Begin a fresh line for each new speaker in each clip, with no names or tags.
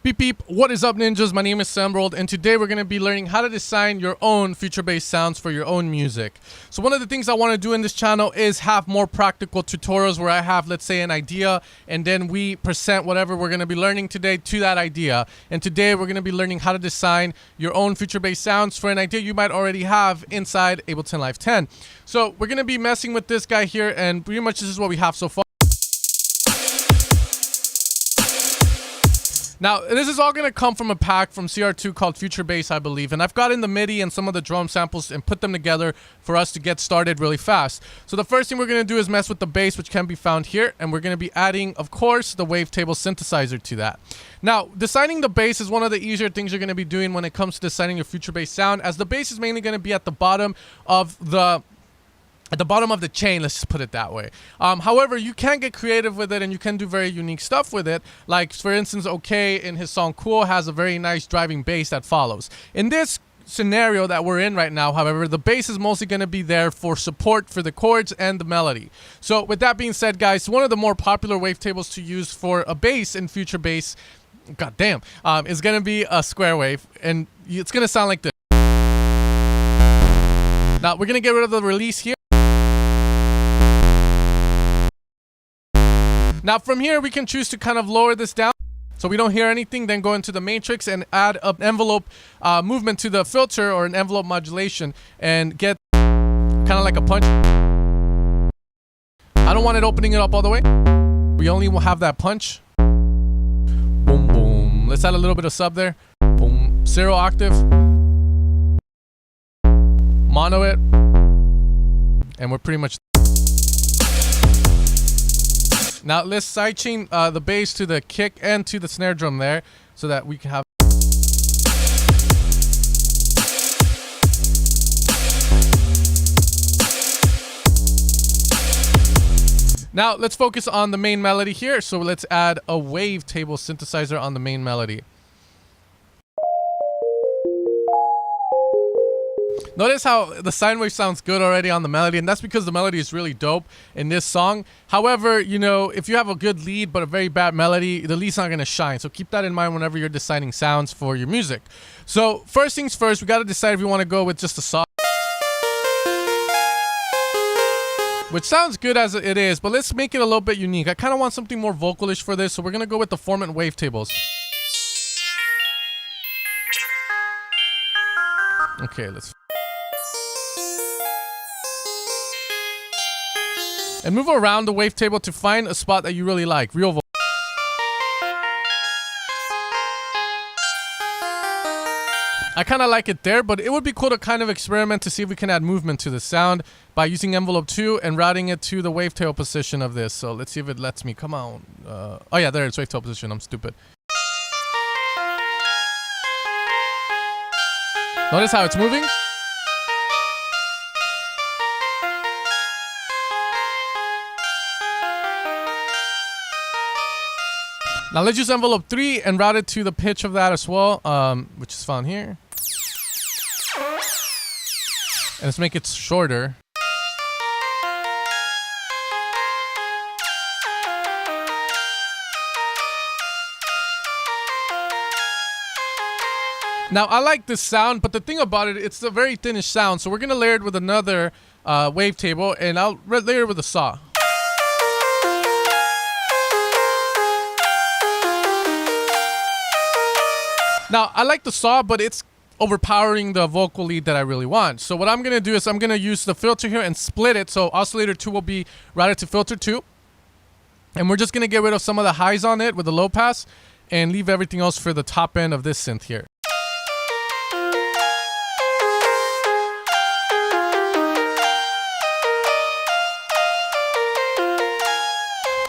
Beep beep, what is up ninjas? My name is Samrold and today we're going to be learning how to design your own future-based sounds for your own music. So one of the things I want to do in this channel is have more practical tutorials where I have, let's say, an idea and then we present whatever we're going to be learning today to that idea. And today we're going to be learning how to design your own future-based sounds for an idea you might already have inside Ableton Live 10. So we're going to be messing with this guy here and pretty much this is what we have so far. Now, this is all going to come from a pack from CR2 called Future Bass, I believe. And I've gotten the MIDI and some of the drum samples and put them together for us to get started really fast. So the first thing we're going to do is mess with the bass, which can be found here. And we're going to be adding, of course, the wavetable synthesizer to that. Now, designing the bass is one of the easier things you're going to be doing when it comes to designing your future bass sound, as the bass is mainly going to be at the bottom of the chain, let's just put it that way. However, you can get creative with it and you can do very unique stuff with it. Like, for instance, OK in his song Cool has a very nice driving bass that follows. In this scenario that we're in right now, however, the bass is mostly going to be there for support for the chords and the melody. So with that being said, guys, one of the more popular wavetables to use for a bass in future bass, goddamn, is going to be a square wave. And it's going to sound like this. Now, we're going to get rid of the release here. Now from here we can choose to kind of lower this down so we don't hear anything, then go into the matrix and add an envelope movement to the filter or an envelope modulation and get kind of like a punch. I don't want it opening it up all the way. We only will have that punch. Boom, boom. Let's add a little bit of sub there. Boom. 0 octave. Mono it. And we're pretty much... Now let's sidechain the bass to the kick and to the snare drum there so that we can have... Now let's focus on the main melody here. So let's add a wavetable synthesizer on the main melody. Notice how the sine wave sounds good already on the melody, and that's because the melody is really dope in this song. However, you know, if you have a good lead but a very bad melody, the lead's not going to shine. So keep that in mind whenever you're deciding sounds for your music. So first things first, we got to decide if we want to go with just a saw, which sounds good as it is, but let's make it a little bit unique. I kind of want something more vocalish for this, so we're going to go with the Formant wavetables. Okay, let's... And move around the wavetable to find a spot that you really like. Real vocal. I kind of like it there, but it would be cool to kind of experiment to see if we can add movement to the sound by using envelope 2 and routing it to the wavetable position of this. So let's see if it lets me. Come on. Oh yeah, there it's wavetable position. I'm stupid. Notice how it's moving? Now let's use envelope 3 and route it to the pitch of that as well, which is found here. And let's make it shorter. Now I like this sound, but the thing about it, it's a very thinnish sound. So we're going to layer it with another wavetable, and I'll layer it with a saw. Now, I like the saw, but it's overpowering the vocal lead that I really want. So what I'm going to do is I'm going to use the filter here and split it. So oscillator 2 will be routed to filter 2. And we're just going to get rid of some of the highs on it with the low pass and leave everything else for the top end of this synth here.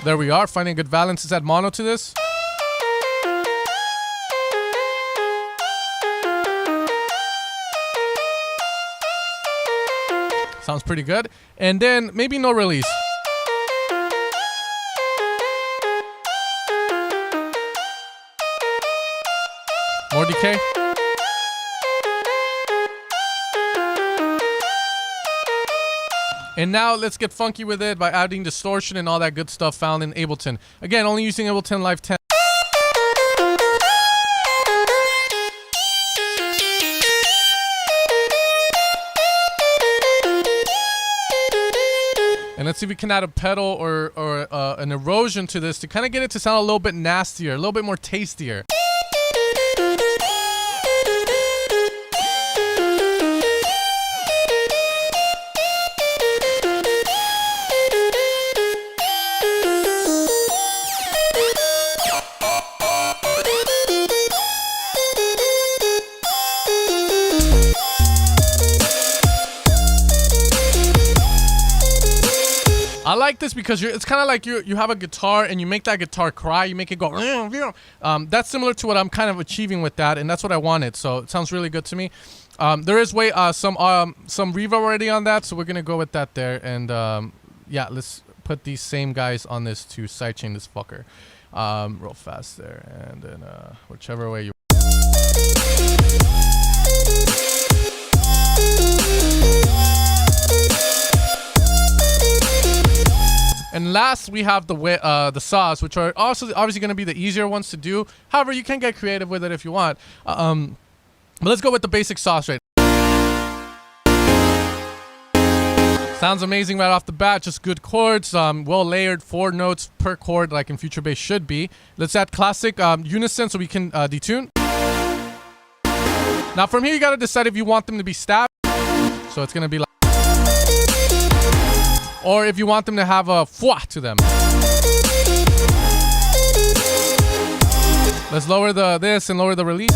There we are, finding a good balance. Let's add mono to this. Sounds pretty good. And then maybe no release. More decay. And now let's get funky with it by adding distortion and all that good stuff found in Ableton. Again, only using Ableton Live 10. let's see if we can add a pedal or an erosion to this to kind of get it to sound a little bit nastier, a little bit more tastier. I like this because it's kind of like you have a guitar and you make that guitar cry. You make it go. That's similar to what I'm kind of achieving with that, and that's what I wanted. So it sounds really good to me. There is some reverb already on that, so we're gonna go with that there. And yeah, let's put these same guys on this to sidechain this fucker real fast there, and then whichever way you. And last, we have the saws, which are also obviously going to be the easier ones to do. However, you can get creative with it if you want. But let's go with the basic saws right now. Sounds amazing right off the bat. Just good chords, well layered, 4 notes per chord, like in Future Bass should be. Let's add classic unison so we can detune. Now from here, you got to decide if you want them to be stabbed. So it's going to be like. Or if you want them to have a fwa to them. Let's lower this and lower the release.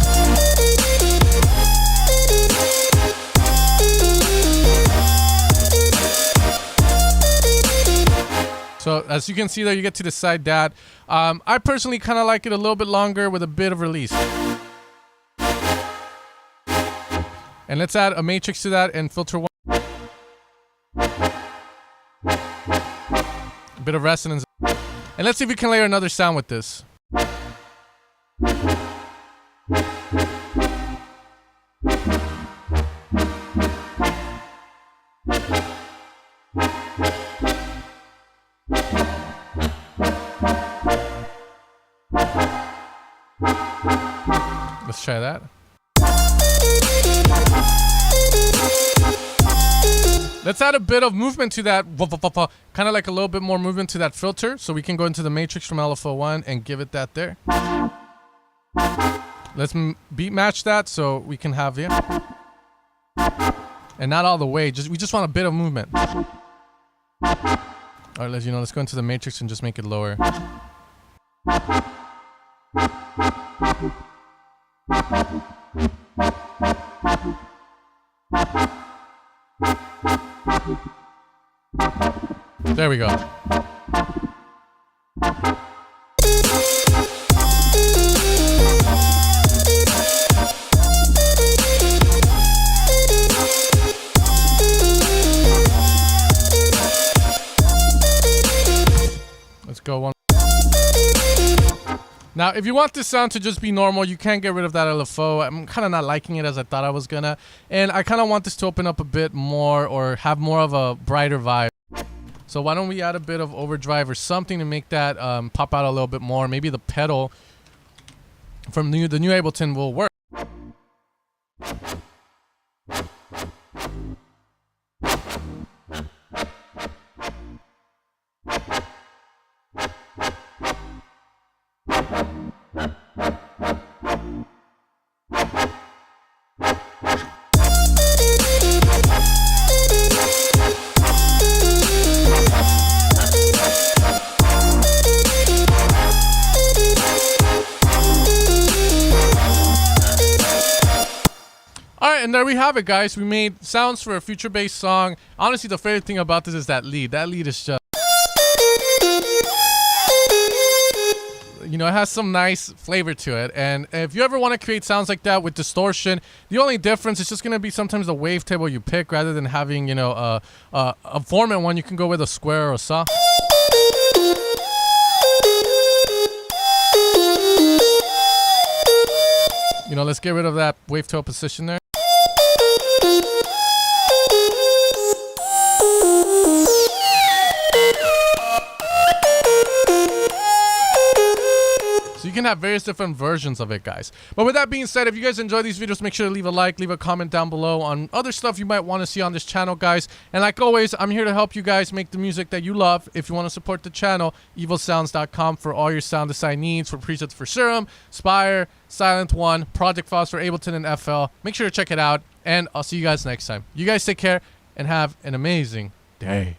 So as you can see there, you get to decide that. I personally kind of like it a little bit longer with a bit of release. And let's add a matrix to that and filter 1. A bit of resonance. And let's see if we can layer another sound with this. Let's try that. Let's add a bit of movement to that, kind of like a little bit more movement to that filter, so we can go into the matrix from LFO1 and give it that there. Let's beat match that so we can have it. And not all the way, we just want a bit of movement. All right, let's go into the matrix and just make it lower. There we go. Let's go one. Now, if you want this sound to just be normal, you can get rid of that LFO. I'm kind of not liking it as I thought I was gonna. And I kind of want this to open up a bit more or have more of a brighter vibe. So why don't we add a bit of overdrive or something to make that pop out a little bit more. Maybe the pedal from the new Ableton will work. And there we have it, guys. We made sounds for a Future Bass song. Honestly, the favorite thing about this is that lead. That lead is just, you know, it has some nice flavor to it. And if you ever want to create sounds like that with distortion, the only difference is just going to be sometimes the wavetable you pick rather than having, you know, a format one. You can go with a square or a saw. You know, let's get rid of that wavetable position there. So you can have various different versions of it, guys. But with that being said, if you guys enjoy these videos, make sure to leave a like, leave a comment down below on other stuff you might want to see on this channel, guys. And like always, I'm here to help you guys make the music that you love. If you want to support the channel, evilsounds.com for all your sound design needs, for presets for Serum, Spire, Silent One, project files for Ableton and FL. Make sure to check it out, and I'll see you guys next time. You guys take care and have an amazing day.